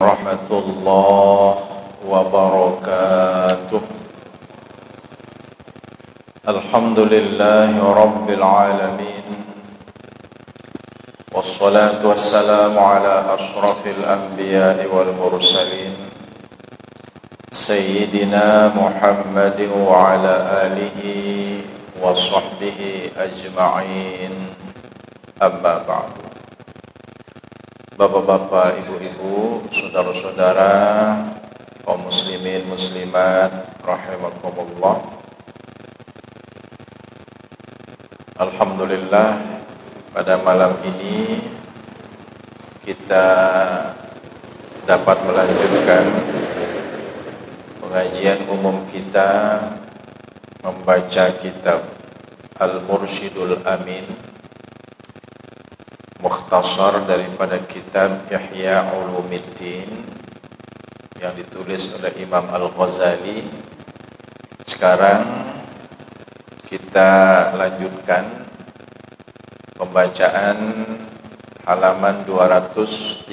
Warahmatullahi wabarakatuh. Alhamdulillahi rabbil alamin. Wassalatu wassalamu ala ashrafil anbiya'i wal mursalin Sayyidina Muhammadin wa ala alihi wa sahbihi ajma'in. Amma ba'du. Bapak-bapak, ibu-ibu, saudara-saudara, kaum muslimin, muslimat, rahimakumullah. Alhamdulillah, pada malam ini kita dapat melanjutkan pengajian umum kita membaca kitab Al-Mursyidul Amin, mukhtasar daripada kitab Ihya Ulumuddin yang ditulis oleh Imam Al-Ghazali. Sekarang kita lanjutkan pembacaan halaman 233,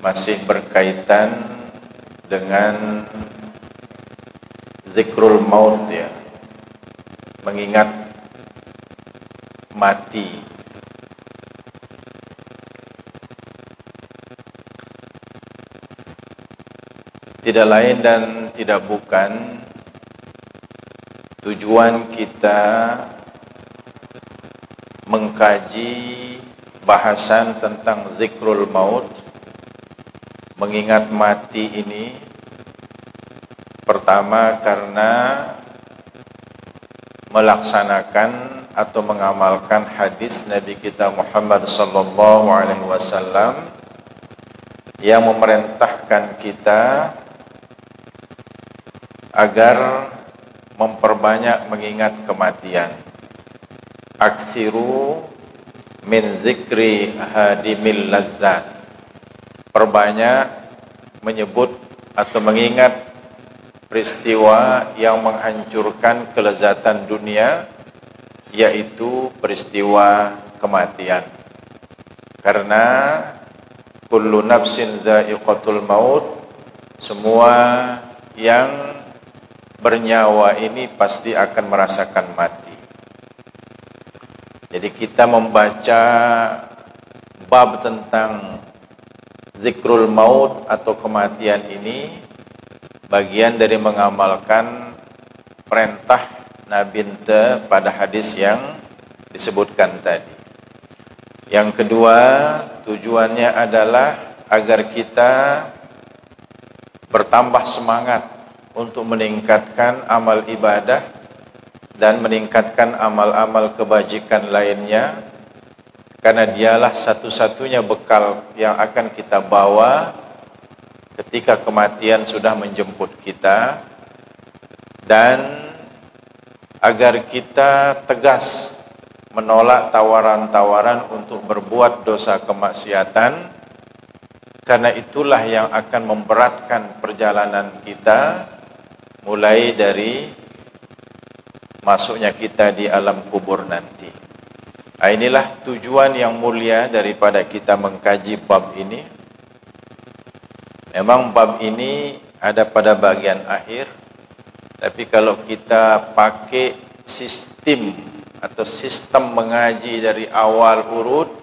masih berkaitan dengan zikrul maut, ya, mengingat mati. Tidak lain dan tidak bukan tujuan kita mengkaji bahasan tentang zikrul maut, mengingat mati ini. Pertama, karena melaksanakan atau mengamalkan hadis Nabi kita Muhammad sallallahu alaihi wasallam yang memerintahkan kita agar memperbanyak mengingat kematian. Aksiru min zikri hadimil lazzat. Perbanyak menyebut atau mengingat peristiwa yang menghancurkan kelezatan dunia, yaitu peristiwa kematian. Karena kullu nafsin dha'iqatul maut, semua yang bernyawa ini pasti akan merasakan mati. Jadi kita membaca bab tentang zikrul maut atau kematian ini bagian dari mengamalkan perintah Nabi pada hadis yang disebutkan tadi. Yang kedua, tujuannya adalah agar kita bertambah semangat untuk meningkatkan amal ibadah dan meningkatkan amal-amal kebajikan lainnya, karena dialah satu-satunya bekal yang akan kita bawa ketika kematian sudah menjemput kita, dan agar kita tegas menolak tawaran-tawaran untuk berbuat dosa kemaksiatan, karena itulah yang akan memberatkan perjalanan kita mulai dari masuknya kita di alam kubur nanti. Inilah tujuan yang mulia daripada kita mengkaji bab ini. Memang bab ini ada pada bagian akhir, tapi kalau kita pakai sistem mengaji dari awal urut,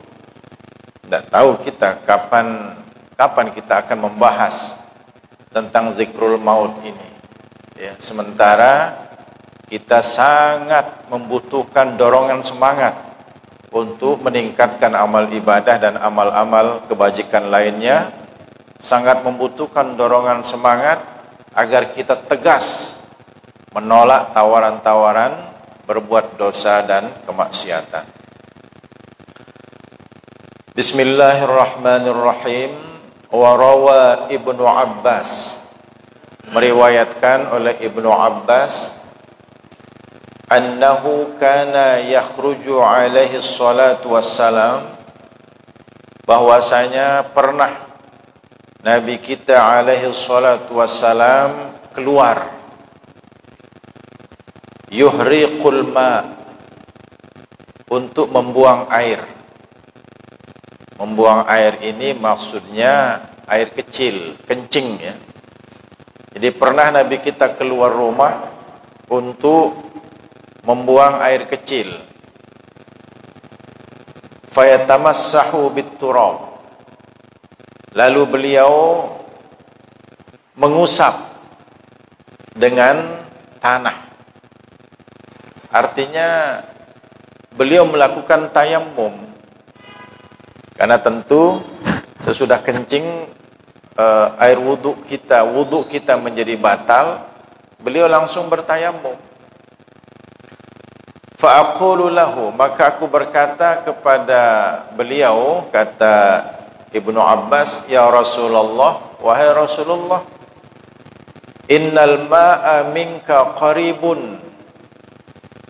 tidak tahu kita kapan kita akan membahas tentang zikrul maut ini. Ya, sementara kita sangat membutuhkan dorongan semangat untuk meningkatkan amal ibadah dan amal-amal kebajikan lainnya. Sangat membutuhkan dorongan semangat agar kita tegas menolak tawaran-tawaran berbuat dosa dan kemaksiatan. Bismillahirrahmanirrahim. Wa rawa Ibnu Abbas, meriwayatkan oleh Ibnu Abbas, annahu kana yakhruju alaihi salatu wassalam, bahwasanya pernah Nabi kita alaihi salatu wassalam keluar, yuhriqul ma, untuk membuang air. Membuang air ini maksudnya air kecil, kencing ya. Jadi pernah Nabi kita keluar rumah untuk membuang air kecil. Fayatamassahu bit-turab. Lalu beliau mengusap dengan tanah. Artinya beliau melakukan tayammum. Karena tentu sesudah kencing air wudhu kita menjadi batal, beliau langsung bertayammum. Fa'aqulu lahu, maka aku berkata kepada beliau, kata Ibnu Abbas, ya Rasulullah, wahai Rasulullah, innal ma'a minka qaribun,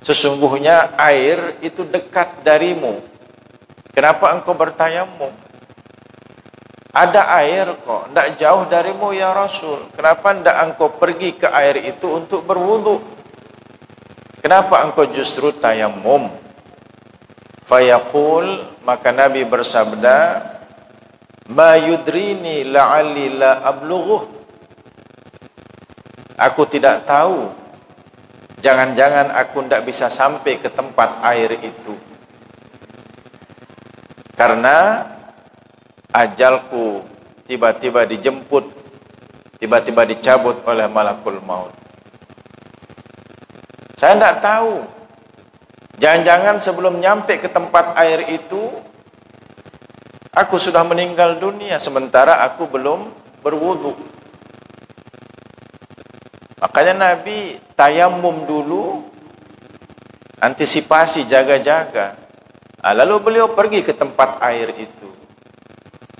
sesungguhnya air itu dekat darimu, kenapa engkau bertayammum? Ada air kok, tidak jauh darimu ya Rasul, kenapa tidak engkau pergi ke air itu untuk berwudu? Kenapa engkau justru tayammum? Fayaqul, maka Nabi bersabda, ma yudrini la'alli la ablughuh. Aku tidak tahu, jangan-jangan aku tidak bisa sampai ke tempat air itu. Karena ajalku tiba-tiba dijemput, tiba-tiba dicabut oleh malakul maut. Saya tidak tahu. Jangan-jangan sebelum nyampe ke tempat air itu, aku sudah meninggal dunia, sementara aku belum berwudu. Makanya Nabi tayammum dulu, antisipasi, jaga-jaga. Lalu beliau pergi ke tempat air itu.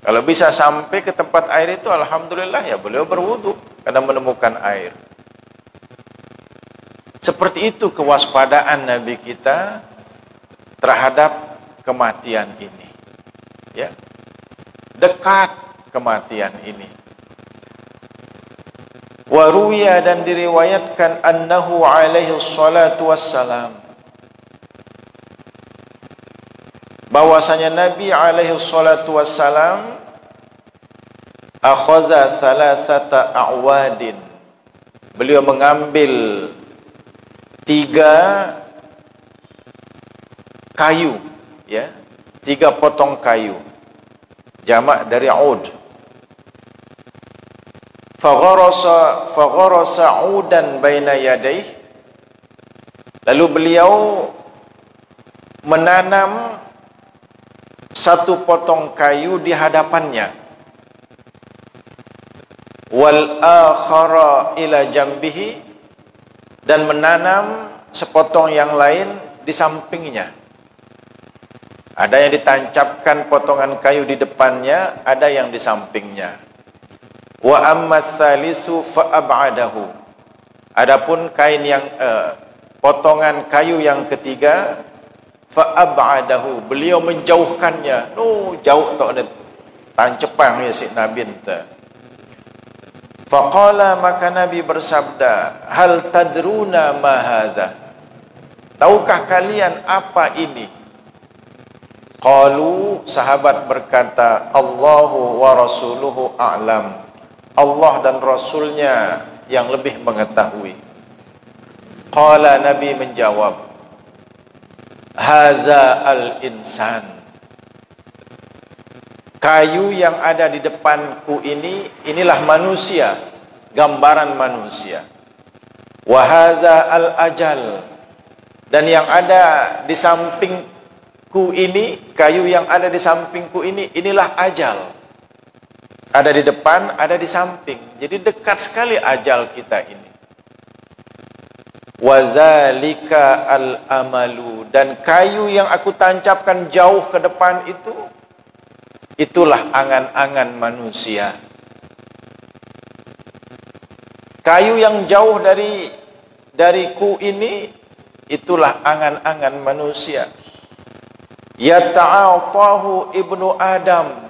Kalau bisa sampai ke tempat air itu, alhamdulillah ya beliau berwudu karena menemukan air. Seperti itu kewaspadaan Nabi kita terhadap kematian ini. Ya. Dekat kematian ini. Wa ruwiya, dan diriwayatkan annahu alaihi salatu wassalam, bahwasanya Nabi alaihi salatu wassalam akhadha thalathata a'wadin, beliau mengambil 3 kayu, ya, 3 potong kayu, jamak dari ud. Fagharasa udan baina yadayh, lalu beliau menanam 1 potong kayu di hadapannya, wal akhara ila jambihi, dan menanam sepotong yang lain di sampingnya. Ada yang ditancapkan potongan kayu di depannya, ada yang di sampingnya. Wa ammas salisu fa ab'adahu, adapun kain yang potongan kayu yang ketiga, fa ab'adahu, beliau menjauhkannya. Jauh tak ada tancepang ya si Nabi ente. Faqala, maka Nabi bersabda, hal tadruna ma hadha, tahukah kalian apa ini? Qalu, sahabat berkata, Allahu wa rasuluhu a'lam, Allah dan Rasulnya yang lebih mengetahui. Qala, Nabi menjawab, hadza al-insan, kayu yang ada di depanku ini, inilah manusia, gambaran manusia. Wa hadza al-ajal, dan yang ada di sampingku ini, kayu yang ada di sampingku ini, inilah ajal. Ada di depan, ada di samping. Jadi dekat sekali ajal kita ini. Wa dzalika al-amalu, dan kayu yang aku tancapkan jauh ke depan itu, itulah angan-angan manusia. Kayu yang jauh dariku ini, itulah angan-angan manusia. Yata'atahu ibnu Adam,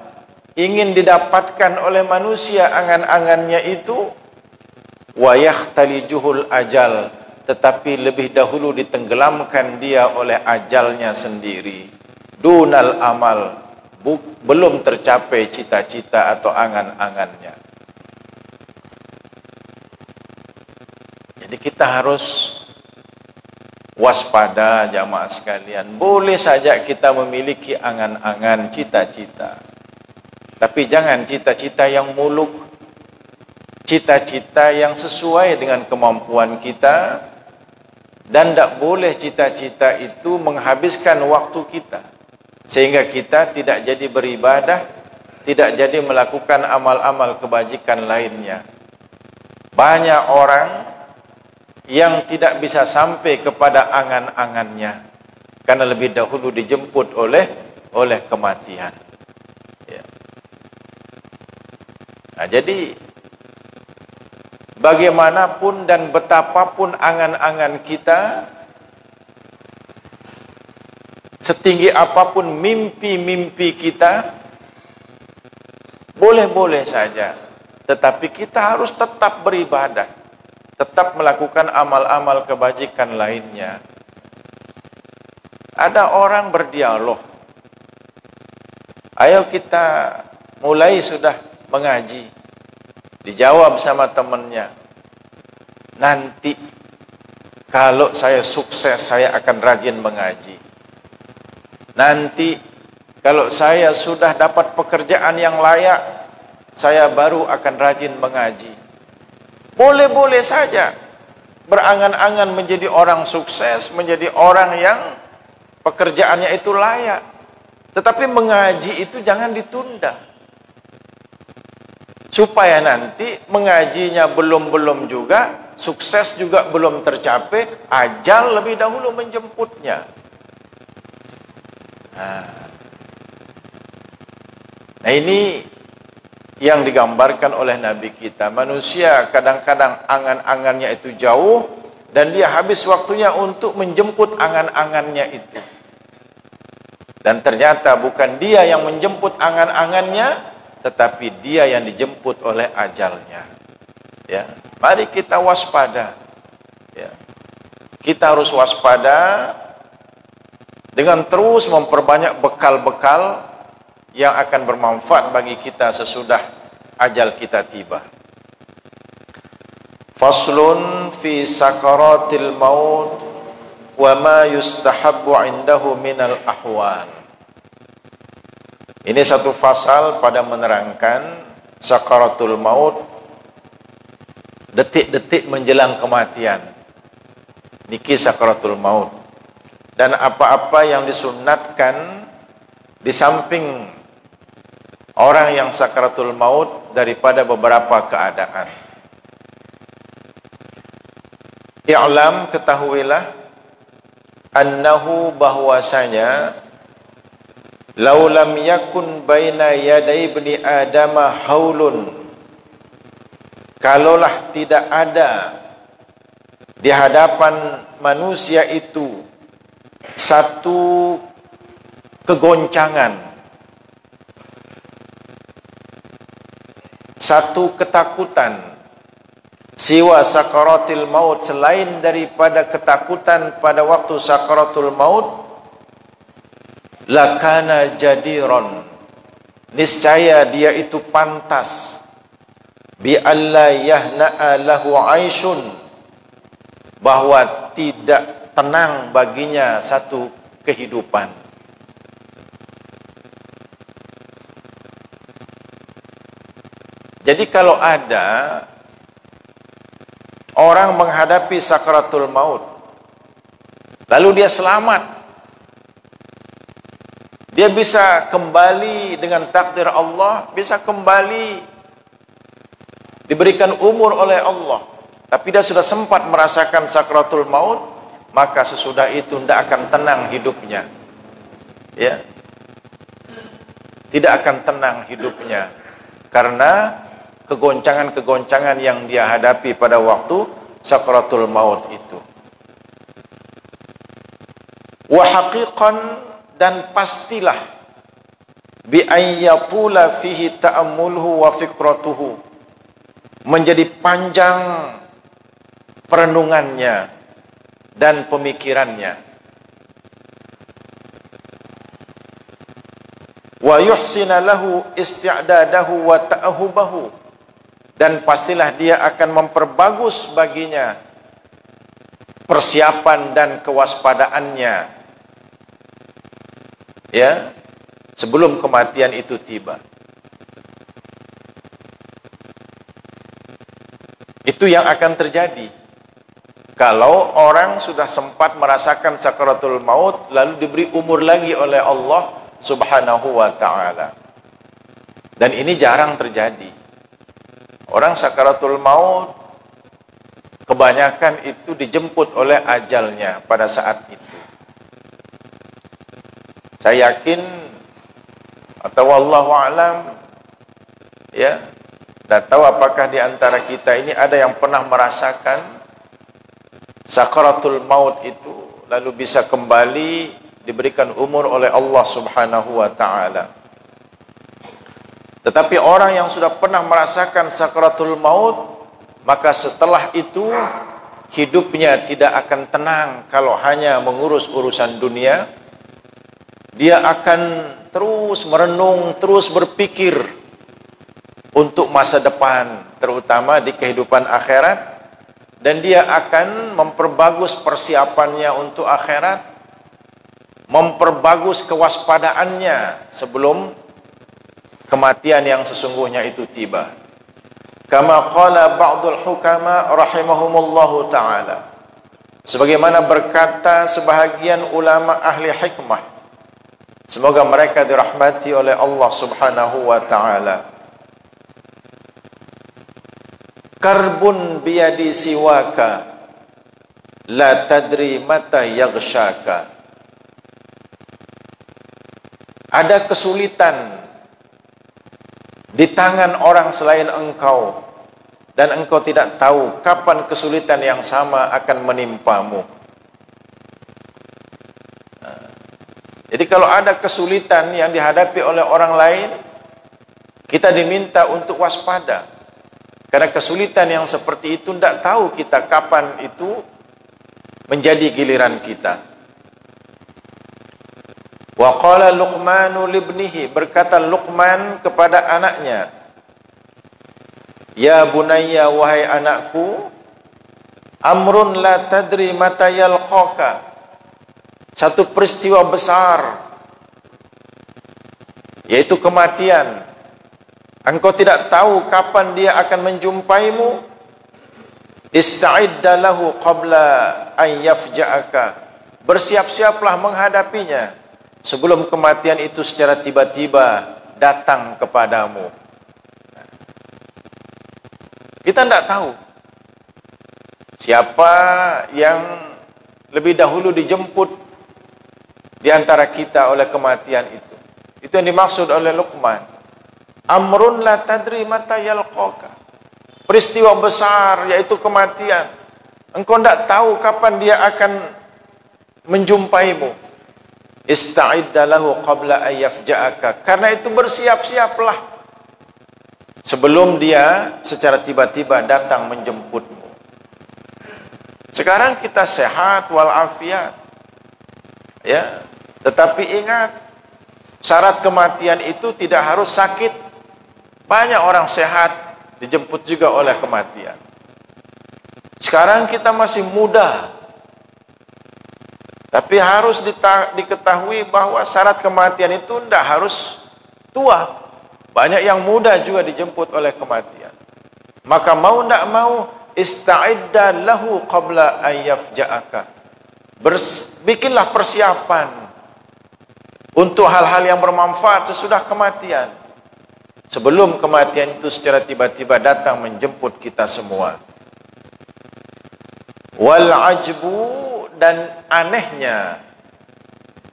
ingin didapatkan oleh manusia angan-angannya itu. Wa yahtalijuhul ajal, tetapi lebih dahulu ditenggelamkan dia oleh ajalnya sendiri. Dunal amal, belum tercapai cita-cita atau angan-angannya. Jadi kita harus waspada jamaah sekalian. Boleh saja kita memiliki angan-angan, cita-cita, tapi jangan cita-cita yang muluk, cita-cita yang sesuai dengan kemampuan kita, dan tidak boleh cita-cita itu menghabiskan waktu kita, sehingga kita tidak jadi beribadah, tidak jadi melakukan amal-amal kebajikan lainnya. Banyak orang yang tidak bisa sampai kepada angan-angannya karena lebih dahulu dijemput oleh kematian. Ya. Nah, jadi bagaimanapun dan betapapun angan-angan kita, setinggi apapun mimpi-mimpi kita, boleh-boleh saja, tetapi kita harus tetap beribadah, tetap melakukan amal-amal kebajikan lainnya. Ada orang berdialog, ayo kita mulai sudah mengaji. Dijawab sama temannya, nanti kalau saya sukses saya akan rajin mengaji. Nanti kalau saya sudah dapat pekerjaan yang layak, saya baru akan rajin mengaji. Boleh-boleh saja berangan-angan menjadi orang sukses, menjadi orang yang pekerjaannya itu layak. Tetapi mengaji itu jangan ditunda, supaya nanti mengajinya belum juga, sukses juga belum tercapai, ajal lebih dahulu menjemputnya. Nah ini yang digambarkan oleh Nabi kita. Manusia kadang-kadang angan-angannya itu jauh, dan dia habis waktunya untuk menjemput angan-angannya itu. Dan ternyata bukan dia yang menjemput angan-angannya, tetapi dia yang dijemput oleh ajalnya. Ya, mari kita waspada. Ya. Kita harus waspada dengan terus memperbanyak bekal-bekal yang akan bermanfaat bagi kita sesudah ajal kita tiba. Faslun fi sakaratil maut wa ma yustahabbu indahu minal ahwan. Ini satu fasal pada menerangkan sakaratul maut, detik-detik menjelang kematian. Niki sakaratul maut. Dan apa-apa yang disunatkan di samping orang yang sakaratul maut daripada beberapa keadaan. I'lam, ketahuilah, annahu, bahwasanya, lau lam yakun baina yaday ibni adama haulun, kalaulah tidak ada di hadapan manusia itu satu kegoncangan, satu ketakutan, siwa sakaratil maut, selain daripada ketakutan pada waktu sakaratul maut, lakana jadiron, niscaya dia itu pantas, bi alla yahna'a lahu aisyun, bahwa tidak tenang baginya satu kehidupan. Jadi kalau ada orang menghadapi sakaratul maut, lalu dia selamat, dia bisa kembali dengan takdir Allah, bisa kembali diberikan umur oleh Allah, tapi dia sudah sempat merasakan sakaratul maut, maka sesudah itu tidak akan tenang hidupnya. Ya, tidak akan tenang hidupnya karena kegoncangan-kegoncangan yang dia hadapi pada waktu sakaratul maut itu. Wa haqiqan, dan pastilah, bi ayyatula fihi ta'ammuluhu wa fikratuhu, menjadi panjang perenungannya, dan pemikirannya. Wa yuhsina lahu isti'dadahu wa ta'ahubahu, dan pastilah dia akan memperbagus baginya persiapan dan kewaspadaannya, ya, sebelum kematian itu tiba. Itu yang akan terjadi kalau orang sudah sempat merasakan sakaratul maut lalu diberi umur lagi oleh Allah Subhanahu wa ta'ala. Dan ini jarang terjadi. Orang sakaratul maut kebanyakan itu dijemput oleh ajalnya pada saat itu. Saya yakin atau wallahu alam, ya, tidak tahu apakah di antara kita ini ada yang pernah merasakan sakaratul maut itu lalu bisa kembali diberikan umur oleh Allah Subhanahu wa ta'ala. Tetapi orang yang sudah pernah merasakan sakaratul maut, maka setelah itu hidupnya tidak akan tenang kalau hanya mengurus urusan dunia. Dia akan terus merenung, terus berpikir untuk masa depan, terutama di kehidupan akhirat, dan dia akan memperbagus persiapannya untuk akhirat, memperbagus kewaspadaannya sebelum kematian yang sesungguhnya itu tiba. Kama qala ba'dul hukama rahimahumullahu ta'ala, sebagaimana berkata sebahagian ulama ahli hikmah, semoga mereka dirahmati oleh Allah Subhanahu wa ta'ala, karbun biyadi siwaka la tadri mata yaghshaka. Ada kesulitan di tangan orang selain engkau, dan engkau tidak tahu kapan kesulitan yang sama akan menimpamu. Jadi kalau ada kesulitan yang dihadapi oleh orang lain, kita diminta untuk waspada. Karena kesulitan yang seperti itu tidak tahu kita kapan itu menjadi giliran kita. Wa qala Luqmanu libnihi, berkata Luqman kepada anaknya, ya bunayya, wahai anakku, amrun la tadri mata yalqaka, satu peristiwa besar, yaitu kematian. Engkau tidak tahu kapan dia akan menjumpaimu. Ista'idda lahu qabla an yafja'aka, bersiap-siaplah menghadapinya sebelum kematian itu secara tiba-tiba datang kepadamu. Kita tidak tahu siapa yang lebih dahulu dijemput di antara kita oleh kematian itu. Itu yang dimaksud oleh Luqman. Amrun la tadri mata yalqaka, peristiwa besar yaitu kematian. Engkau tidak tahu kapan dia akan menjumpaimu. Ista'idda lahu qabla an yafja'aka, karena itu bersiap-siaplah sebelum dia secara tiba-tiba datang menjemputmu. Sekarang kita sehat walafiat, ya, tetapi ingat, syarat kematian itu tidak harus sakit. Banyak orang sehat dijemput juga oleh kematian. Sekarang kita masih muda, tapi harus diketahui bahwa syarat kematian itu tidak harus tua. Banyak yang muda juga dijemput oleh kematian. Maka mau tidak mau, ista'idda lahu qabla an yafja'aka, bikinlah persiapan untuk hal-hal yang bermanfaat sesudah kematian, sebelum kematian itu secara tiba-tiba datang menjemput kita semua. Wal ajbu, dan anehnya,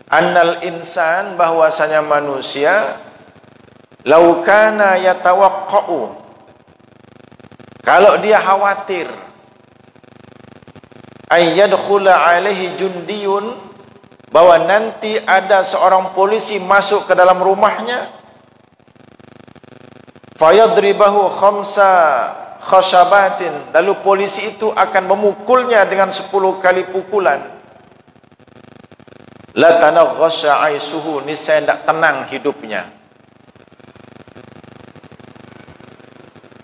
annal insan, bahwasanya manusia, lau kana yatawaqqa'u, kalau dia khawatir, ayyadkhula alaihi jundiyun, bahwa nanti ada seorang polisi masuk ke dalam rumahnya, fayadribahu khashabatin, lalu polisi itu akan memukulnya dengan 10 kali pukulan. La tanaghasha aisuhu, niscaya tidak tenang hidupnya.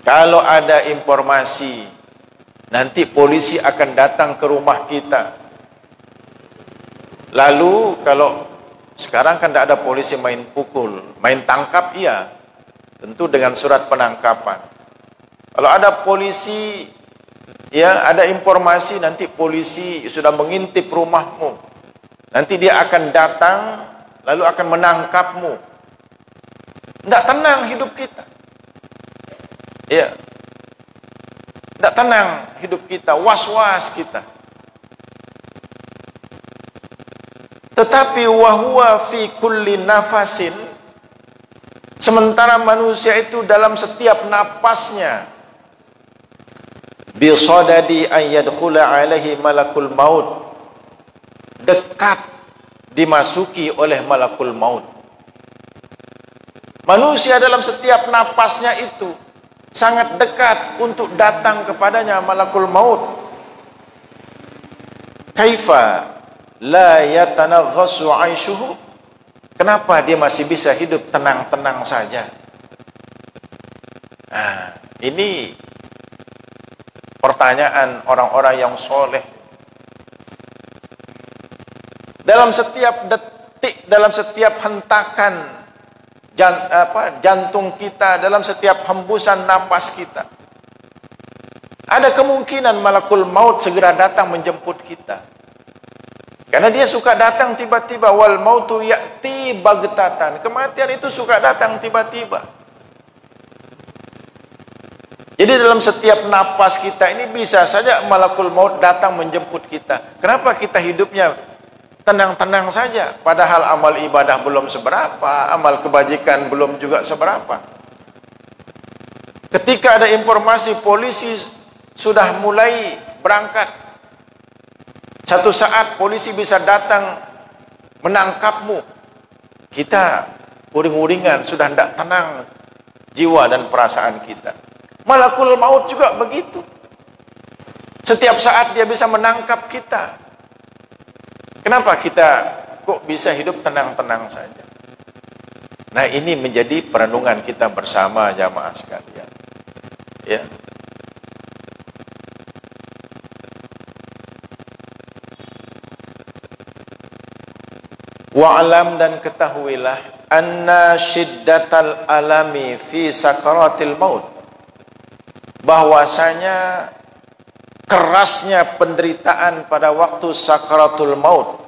Kalau ada informasi nanti polisi akan datang ke rumah kita, lalu kalau sekarang kan tidak ada polisi main pukul, main tangkap iya, tentu dengan surat penangkapan. Kalau ada polisi, ya ada informasi nanti polisi sudah mengintip rumahmu, nanti dia akan datang lalu akan menangkapmu. Tidak tenang hidup kita, ya, tidak tenang hidup kita, was-was kita. Tetapi wahwa fi kulli nafasin, sementara manusia itu dalam setiap napasnya, bisadadi an yadkhula alaihi malakul maut, dekat dimasuki oleh malakul maut. Manusia dalam setiap napasnya itu sangat dekat untuk datang kepadanya malakul maut. Kaifa la yatanaghasu aishuhu, kenapa dia masih bisa hidup tenang-tenang saja? Nah, ini pertanyaan orang-orang yang soleh. Dalam setiap detik, dalam setiap hentakan jantung kita, dalam setiap hembusan napas kita, ada kemungkinan malakul maut segera datang menjemput kita. Karena dia suka datang tiba-tiba. Wal mautu ya'ti baghtatan, kematian itu suka datang tiba-tiba. Jadi dalam setiap napas kita ini bisa saja malakul maut datang menjemput kita. Kenapa kita hidupnya tenang-tenang saja, padahal amal ibadah belum seberapa, amal kebajikan belum juga seberapa. Ketika ada informasi polisi sudah mulai berangkat, satu saat polisi bisa datang menangkapmu, kita uring-uringan, sudah tidak tenang jiwa dan perasaan kita. Malakul maut juga begitu. Setiap saat dia bisa menangkap kita. Kenapa kita kok bisa hidup tenang-tenang saja? Nah, ini menjadi perenungan kita bersama jamaah sekalian. Ya. Wa'alam, dan ketahuilah, anna syiddatal alami fi sakaratil maut, bahwasanya kerasnya penderitaan pada waktu sakaratul maut,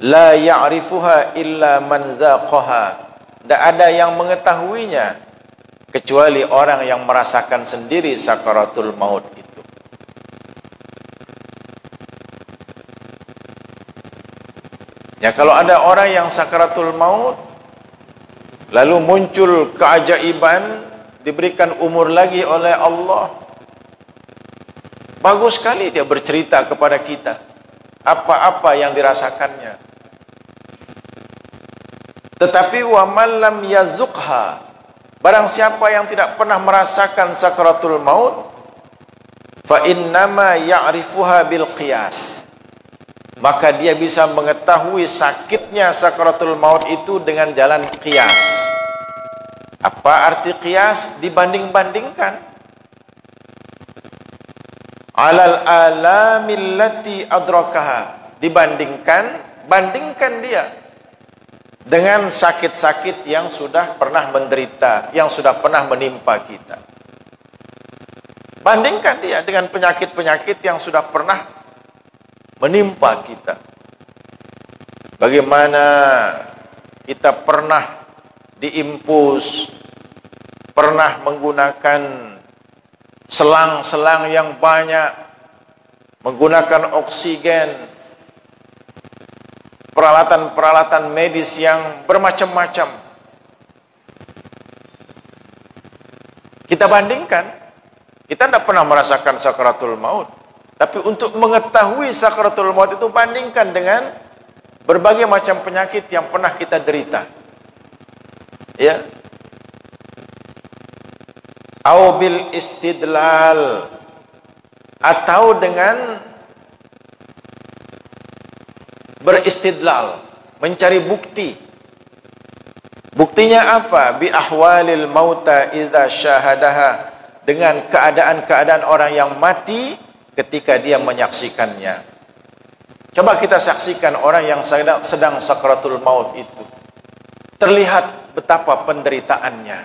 la ya'rifuha illa man dzaqaha, tidak ada yang mengetahuinya kecuali orang yang merasakan sendiri sakaratul maut itu. Ya, kalau ada orang yang sakaratul maut lalu muncul keajaiban, diberikan umur lagi oleh Allah, bagus sekali dia bercerita kepada kita apa-apa yang dirasakannya. Tetapi wa man lam yazuqha, barang siapa yang tidak pernah merasakan sakaratul maut, fa innama ya'rifuha bil qiyas, maka dia bisa mengetahui sakitnya sakaratul maut itu dengan jalan qiyas. Apa arti qiyas? Dibanding-bandingkan. Alal alamil lati adrakaha, bandingkan dia dengan sakit-sakit yang sudah pernah menderita, yang sudah pernah menimpa kita. Bandingkan dia dengan penyakit-penyakit yang sudah pernah menimpa kita. Bagaimana kita pernah diimpus, pernah menggunakan selang-selang yang banyak, menggunakan oksigen, peralatan-peralatan medis yang bermacam-macam. Kita bandingkan, kita tidak pernah merasakan sakaratul maut. Tapi untuk mengetahui sakaratul maut itu, bandingkan dengan berbagai macam penyakit yang pernah kita derita. Ya. au bil istidlal, atau dengan beristidlal, mencari bukti. Buktinya apa? Bi ahwalil mauta idza syahadaha, dengan keadaan-keadaan orang yang mati ketika dia menyaksikannya. Coba kita saksikan orang yang sedang sakratul maut itu. Terlihat betapa penderitaannya.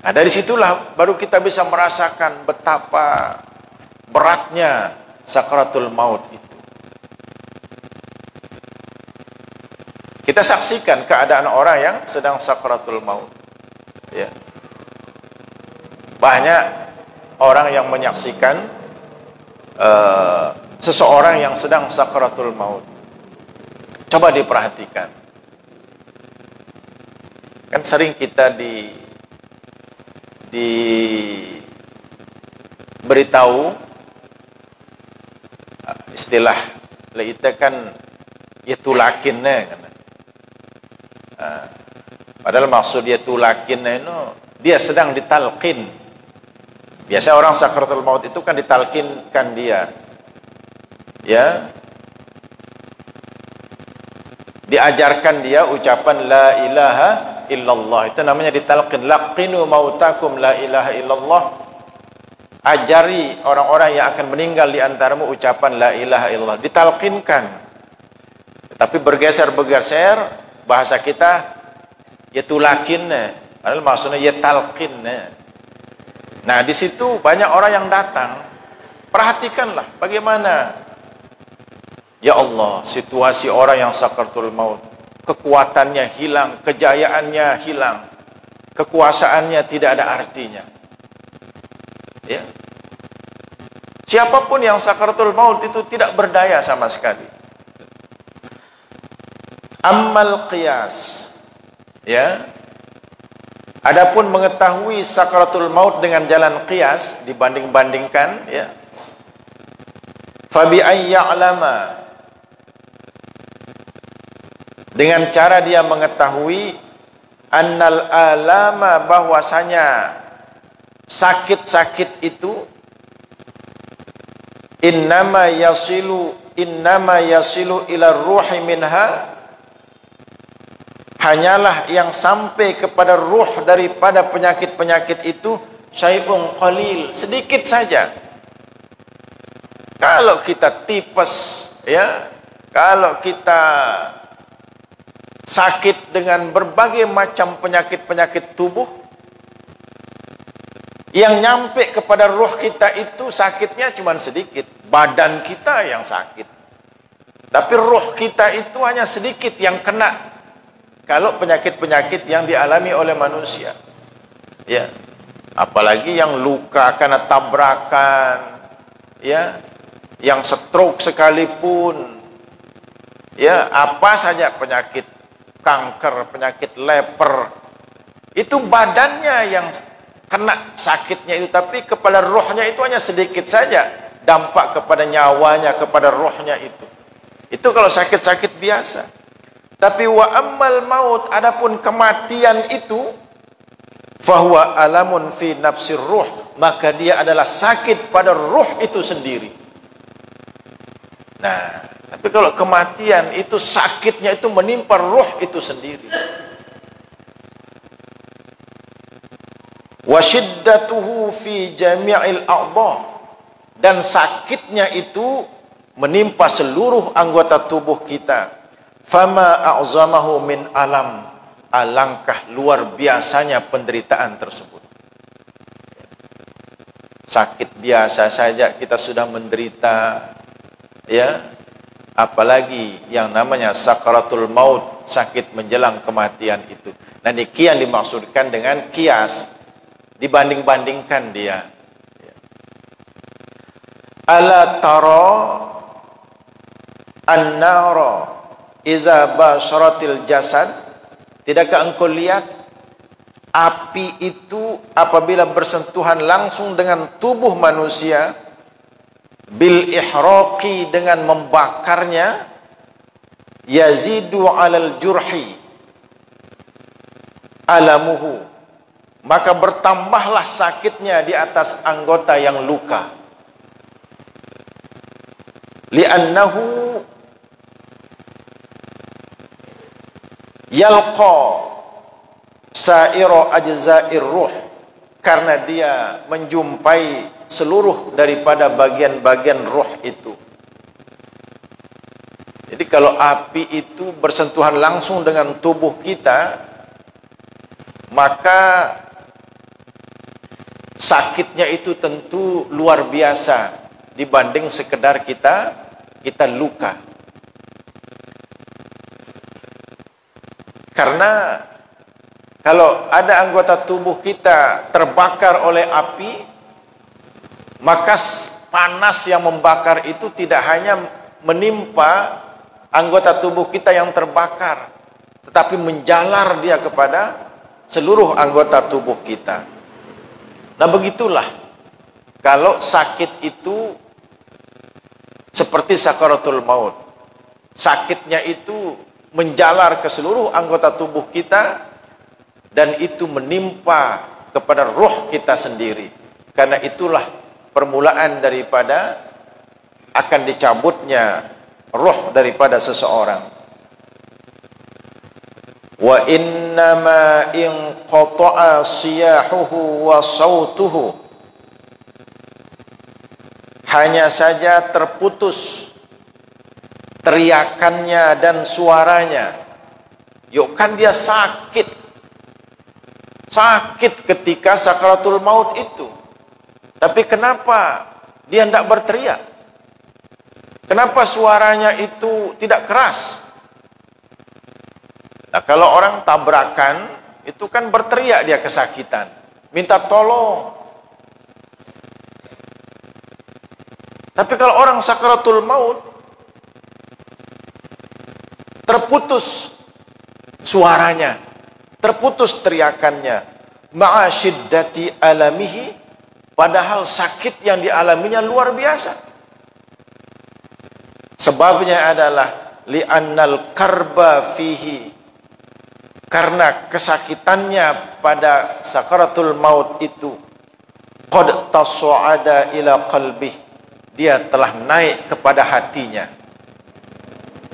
Nah, dari situlah baru kita bisa merasakan betapa beratnya sakratul maut itu. Kita saksikan keadaan orang yang sedang sakratul maut. Ya. Banyak orang yang menyaksikan seseorang yang sedang sakratul maut. Coba diperhatikan. Kan sering kita beritahu istilah kita kan yatulakinnya kan. Padahal maksud dia tulakinnya itu dia sedang ditalqin. Biasa orang sakratul maut itu kan ditalqinkan dia. Ya. Diajarkan dia ucapan la ilaha illallah. Itu namanya ditalqin. Laqinu mautakum la ilaha illallah. Ajari orang-orang yang akan meninggal di antaramu ucapan la ilaha illallah. Ditalqinkan. Tapi bergeser-bergeser bahasa kita yatulakinna. Padahal maksudnya yatalqinna. Nah, di situ banyak orang yang datang. Perhatikanlah bagaimana, ya Allah, situasi orang yang sakratul maut. Kekuatannya hilang, kejayaannya hilang, kekuasaannya tidak ada artinya. Ya. Siapapun yang sakratul maut itu tidak berdaya sama sekali. Ammal qiyas. Ya. Adapun mengetahui sakratul maut dengan jalan qiyas, dibanding-bandingkan, ya. Fabi ayya'lama, dengan cara dia mengetahui annal alama, bahwasanya sakit-sakit itu innama yasilu ila ruhi minha, hanyalah yang sampai kepada ruh daripada penyakit-penyakit itu syai'un qalil, sedikit saja. Kalau kita tipes, ya, kalau kita sakit dengan berbagai macam penyakit-penyakit tubuh, yang nyampe kepada ruh kita itu sakitnya cuma sedikit. Badan kita yang sakit, tapi ruh kita itu hanya sedikit yang kena. Kalau penyakit-penyakit yang dialami oleh manusia, ya, apalagi yang luka karena tabrakan, ya, yang stroke sekalipun, ya, apa saja penyakit kanker, penyakit leper, itu badannya yang kena sakitnya itu, tapi kepada rohnya itu hanya sedikit saja dampak kepada nyawanya, kepada rohnya itu. Itu kalau sakit-sakit biasa. Tapi wa ammal maut, adapun kematian itu, fahuwa alamun fi nafsir ruh, maka dia adalah sakit pada ruh itu sendiri. Nah, tapi kalau kematian itu sakitnya itu menimpa ruh itu sendiri. Wa shiddatuhu fi jami'il a'dha, dan sakitnya itu menimpa seluruh anggota tubuh kita. Fama a'zamahu min alam, alangkah luar biasanya penderitaan tersebut. Sakit biasa saja kita sudah menderita, ya, apalagi yang namanya sakratul maut, sakit menjelang kematian itu. Nah, demikian dimaksudkan dengan kias, dibanding-bandingkan dia. Ala tara an-nara idza basyaratil jasad, tidakkah engkau lihat api itu apabila bersentuhan langsung dengan tubuh manusia, bil ihraqi, dengan membakarnya, yazidu alal jurhi alamuhu, maka bertambahlah sakitnya di atas anggota yang luka. Li'annahu yalqa sa'ira ajza'ir ruh, karena dia menjumpai seluruh daripada bagian-bagian roh itu. Jadi kalau api itu bersentuhan langsung dengan tubuh kita, maka sakitnya itu tentu luar biasa dibanding sekedar kita luka. Karena kalau ada anggota tubuh kita terbakar oleh api, maka panas yang membakar itu tidak hanya menimpa anggota tubuh kita yang terbakar, tetapi menjalar dia kepada seluruh anggota tubuh kita. Nah, begitulah kalau sakit itu seperti sakaratul maut. Sakitnya itu menjalar ke seluruh anggota tubuh kita, dan itu menimpa kepada roh kita sendiri. Karena itulah permulaan daripada akan dicabutnya roh daripada seseorang. Wa innama in qata'a siyahuhu wa sautuhu, hanya saja terputus teriakannya dan suaranya. Yuk, kan dia sakit ketika sakaratul maut itu, tapi kenapa dia tidak berteriak? Kenapa suaranya itu tidak keras? Nah, kalau orang tabrakan itu kan berteriak, dia kesakitan, minta tolong. Tapi kalau orang sakaratul maut, terputus suaranya, terputus teriakannya, ma'a syiddati alamihi, padahal sakit yang dialaminya luar biasa. Sebabnya adalah li'annal karba fihi, karena kesakitannya pada sakaratul maut itu qad tas'ada ila qalbih, dia telah naik kepada hatinya.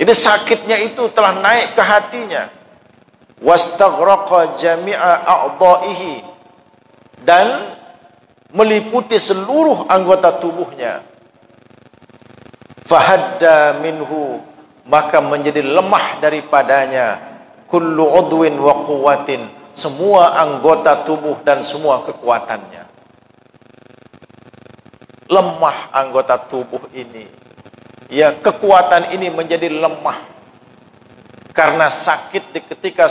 Jadi sakitnya itu telah naik ke hatinya. Wastaghraqa jami'a a'dha'ihi, dan meliputi seluruh anggota tubuhnya. Fahadda minhu, maka menjadi lemah daripadanya kullu udwin wa quwwatin, semua anggota tubuh dan semua kekuatannya. Lemah anggota tubuh ini, ya, kekuatan ini menjadi lemah karena sakit ketika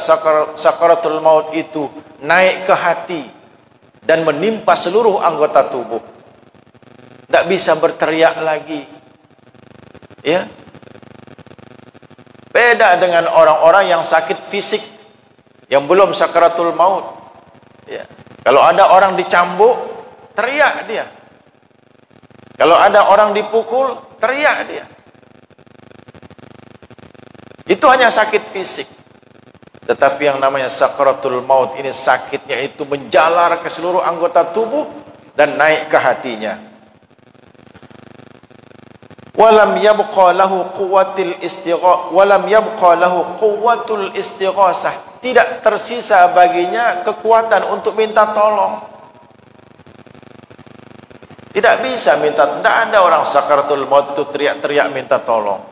sakaratul maut itu naik ke hati dan menimpa seluruh anggota tubuh. Tidak bisa berteriak lagi. Ya, beda dengan orang-orang yang sakit fisik yang belum sakaratul maut. Ya, kalau ada orang dicambuk, teriak dia. Kalau ada orang dipukul, teriak dia. Itu hanya sakit fisik. Tetapi yang namanya sakaratul maut ini, sakitnya itu menjalar ke seluruh anggota tubuh dan naik ke hatinya. Walam yabqa lahu quwwatul istighatsah, walam yabqa lahu quwwatul istighasah, tidak tersisa baginya kekuatan untuk minta tolong. Tidak bisa minta, tidak ada orang sakaratul maut itu teriak-teriak minta tolong.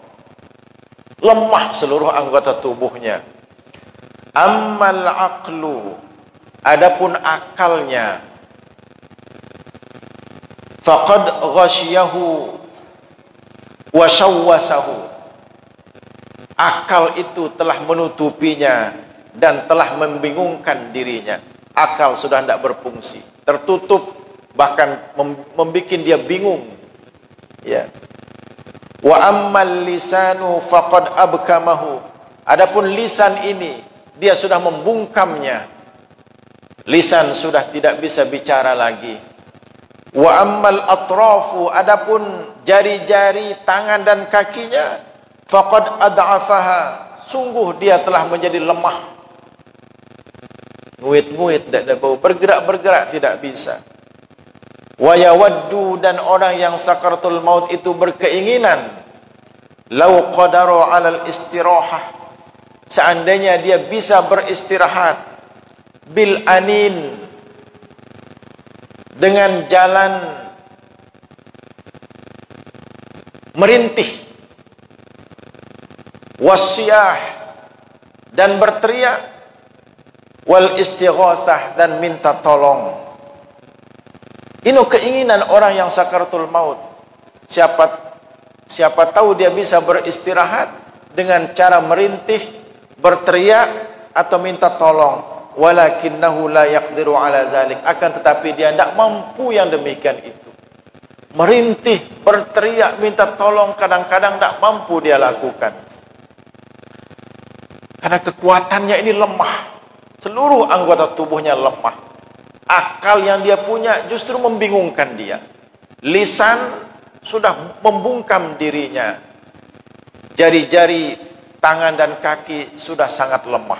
Lemah seluruh anggota tubuhnya. Ammal aqlu, adapun akalnya, faqad ghasyiyahu wa syawwasahu, akal itu telah menutupinya dan telah membingungkan dirinya. Akal sudah tidak berfungsi, tertutup, bahkan membuat dia bingung. Ya. Wa ammal lisanu faqad abkamahu, adapun lisan ini dia sudah membungkamnya. Lisan sudah tidak bisa bicara lagi. Wa ammal atrafu, adapun jari-jari tangan dan kakinya, faqad ad'afaha, sungguh dia telah menjadi lemah. Nguit-nguit tak ada bau, bergerak-bergerak tidak bisa. Wa yawaddu, dan orang yang sakaratul maut itu berkeinginan, lau qadaru 'alal istirahah, seandainya dia bisa beristirahat, bil anin, dengan jalan merintih, wasyah, dan berteriak, wal istighosah, dan minta tolong. Ini keinginan orang yang sakaratul maut. Siapa tahu dia bisa beristirahat dengan cara merintih, berteriak, atau minta tolong. Walakinnahu la yaqdiru ala dzalik, akan tetapi dia tidak mampu yang demikian itu. Merintih, berteriak, minta tolong kadang-kadang tidak mampu dia lakukan. Karena kekuatannya ini lemah. Seluruh anggota tubuhnya lemah. Akal yang dia punya justru membingungkan dia. Lisan sudah membungkam dirinya. Jari-jari tangan dan kaki sudah sangat lemah.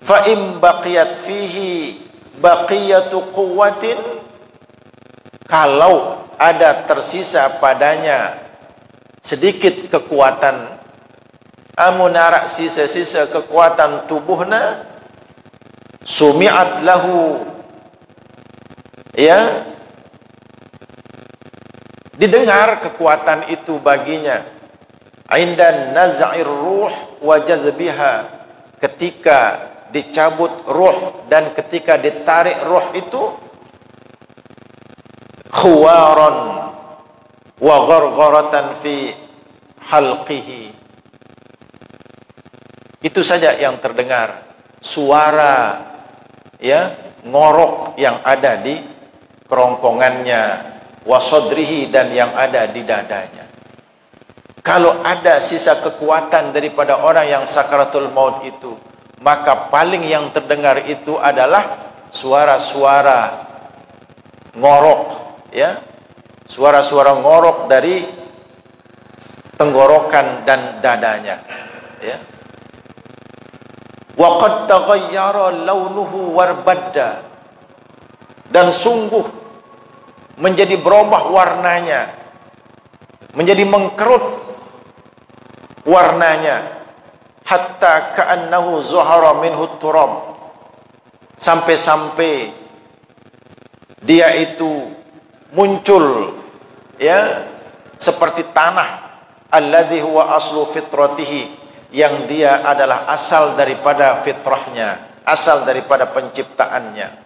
Fa im baqiyat fihi baqiyatu quwwatin, kalau ada tersisa padanya sedikit kekuatan, amunarak sisa-sisa kekuatan tubuhna, sumi'at lahu, ya, didengar kekuatan itu baginya, indan naz'ir ruh wa jazbiha, ketika dicabut ruh dan ketika ditarik ruh itu, khuwaran wa ghargharatan fi halqihi, itu saja yang terdengar, suara, ya, ngorok yang ada di kerongkongannya, wasodrihi, dan yang ada di dadanya. Kalau ada sisa kekuatan daripada orang yang sakaratul maut itu, maka paling yang terdengar itu adalah suara-suara ngorok, ya, suara-suara ngorok dari tenggorokan dan dadanya, ya. Wa qad taghayyara launuhu warbadda, dan sungguh menjadi berubah warnanya, menjadi mengkerut warnanya, hatta ka'annahu zuhara minhu turab, sampai-sampai dia itu muncul, ya, seperti tanah, alladzi huwa aslu fitratihi, yang dia adalah asal daripada fitrahnya, asal daripada penciptaannya.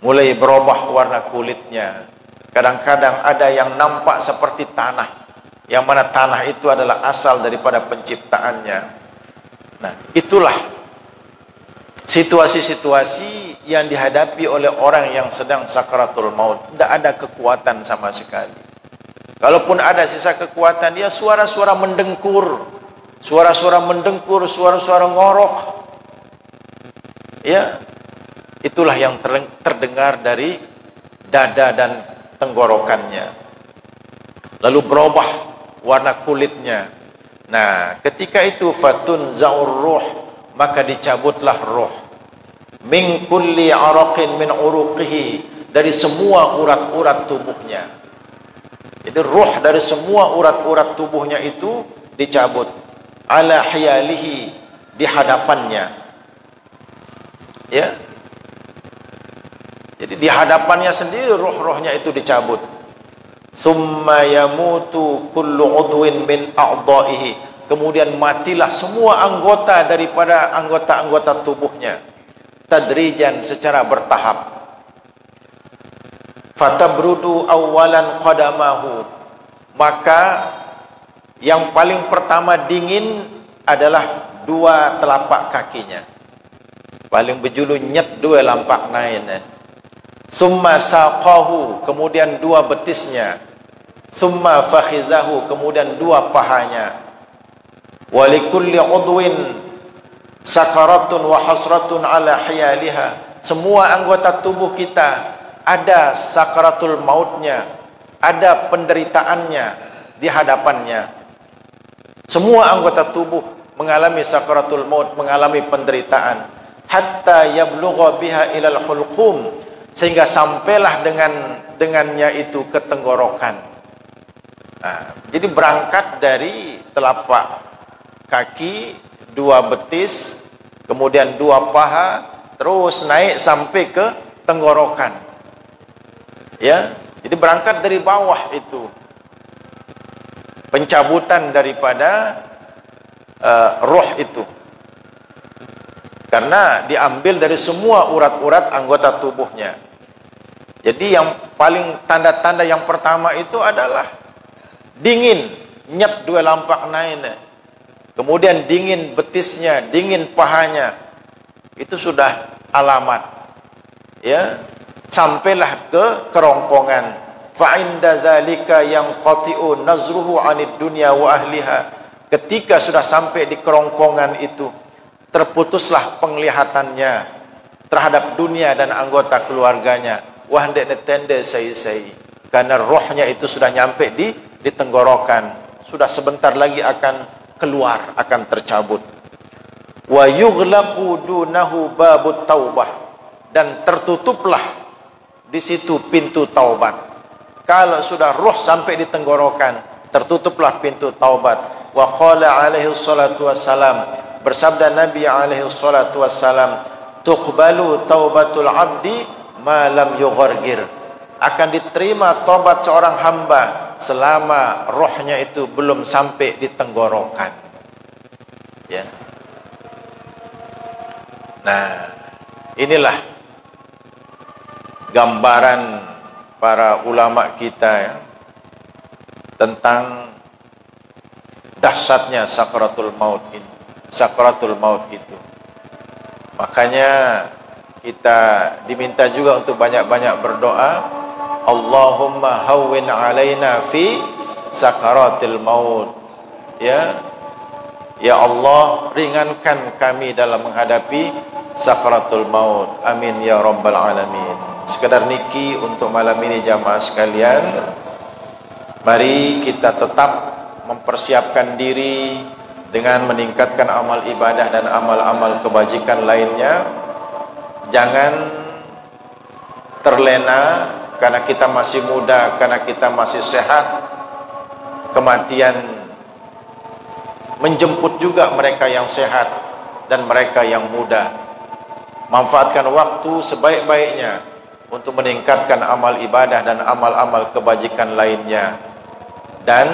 Mulai berubah warna kulitnya. Kadang-kadang ada yang nampak seperti tanah, yang mana tanah itu adalah asal daripada penciptaannya. Nah, itulah situasi-situasi yang dihadapi oleh orang yang sedang sakaratul maut. Tidak ada kekuatan sama sekali. Kalaupun ada sisa kekuatan, dia suara-suara mendengkur, suara-suara mendengkur, suara-suara ngorok, ya. Itulah yang terdengar dari dada dan tenggorokannya. Lalu berubah warna kulitnya. Nah, ketika itu fatun zaur ruh, maka dicabutlah ruh. Min kulli araqin min uruqihi, dari semua urat-urat tubuhnya. Jadi ruh dari semua urat-urat tubuhnya itu dicabut. Ala hiyalihi, di hadapannya. Ya. Jadi di hadapannya sendiri roh-rohnya itu dicabut. Summa yamutu kullu udwin min a'dha'ihi, kemudian matilah semua anggota daripada anggota-anggota tubuhnya, tadrijan, secara bertahap. Fatabrudu awalan qadamahu, maka yang paling pertama dingin adalah dua telapak kakinya. Paling berjulu nyet dua lampak nain. Summa saqahu, kemudian dua betisnya. Summa fakhizahu, kemudian dua pahanya. Walikulli udwin sakaratun wa hasratun ala hiyaliha, semua anggota tubuh kita ada sakaratul mautnya, ada penderitaannya di hadapannya. Semua anggota tubuh mengalami sakaratul maut, mengalami penderitaan. hatta yablugha biha ilal hulqum, sehingga sampailah dengannya itu ke tenggorokan. Nah, jadi berangkat dari telapak kaki, dua betis, kemudian dua paha, terus naik sampai ke tenggorokan. Ya, jadi berangkat dari bawah itu. Pencabutan daripada roh itu. Karena diambil dari semua urat-urat anggota tubuhnya. Jadi yang paling tanda-tanda yang pertama itu adalah dingin, nyep dua lampak naik. Kemudian dingin betisnya, dingin pahanya. Itu sudah alamat. Ya, sampailah ke kerongkongan. Fa inda dzalika yanqati'u nazruhu 'anid dunya wa ahliha. Ketika sudah sampai di kerongkongan itu, terputuslah penglihatannya terhadap dunia dan anggota keluarganya. Wah, ndek tende sei-sei. Karena rohnya itu sudah nyampe di tenggorokan. Sudah sebentar lagi akan keluar, akan tercabut. Wa yughlaqu dunahu babut taubah, dan tertutuplah di situ pintu taubat. Kalau sudah roh sampai di tenggorokan, tertutuplah pintu taubat. Wa qala alaihi salatu wassalam, bersabda Nabi alaihi salatu wassalam, tuqbalu taubatul abdi ma lam yughargir. Akan diterima taubat seorang hamba selama rohnya itu belum sampai di tenggorokan. Ya. Nah, inilah gambaran para ulama kita ya, tentang dahsyatnya sakaratul maut ini, sakaratul maut itu. Makanya kita diminta juga untuk banyak-banyak berdoa, Allahumma hawwin alaina fi sakaratil maut. Ya, ya Allah, ringankan kami dalam menghadapi sakaratul maut. Amin ya rabbal alamin. Sekedar niki untuk malam ini jamaah sekalian, mari kita tetap mempersiapkan diri dengan meningkatkan amal ibadah dan amal-amal kebajikan lainnya. Jangan terlena karena kita masih muda, karena kita masih sehat. Kematian menjemput juga mereka yang sehat dan mereka yang muda. Manfaatkan waktu sebaik-baiknya untuk meningkatkan amal ibadah dan amal-amal kebajikan lainnya. Dan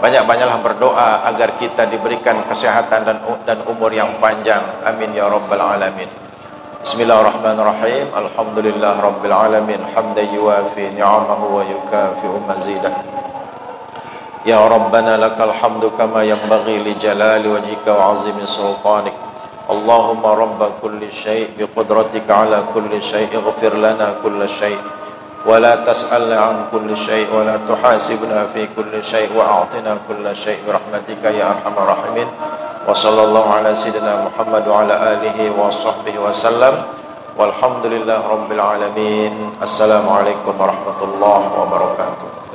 banyak-banyaklah berdoa agar kita diberikan kesehatan dan umur yang panjang. Amin ya rabbal alamin. Bismillahirrahmanirrahim. Alhamdulillah rabbil alamin, hamdan yuwafi ni'amahu wa yukafi'u mazidah. Ya Rabbana lakal hamdu kama yanbaghi li jalali wajhika wa 'azimi sultanik. Allahumma rabba kulli syai' bi qudratika ala kulli syai' ighfir lana kulla syai' wa la tas'alna an kulli syai' wa la tuhasibna fi kulli syai' wa a'tina kulla syai' bi rahmatika ya arhamar rahimin. Wa sallallahu ala sayyidina Muhammad wa ala alihi wa sahbihi wa sallam. Walhamdulillah rabbil alamin. Assalamualaikum warahmatullahi wabarakatuh.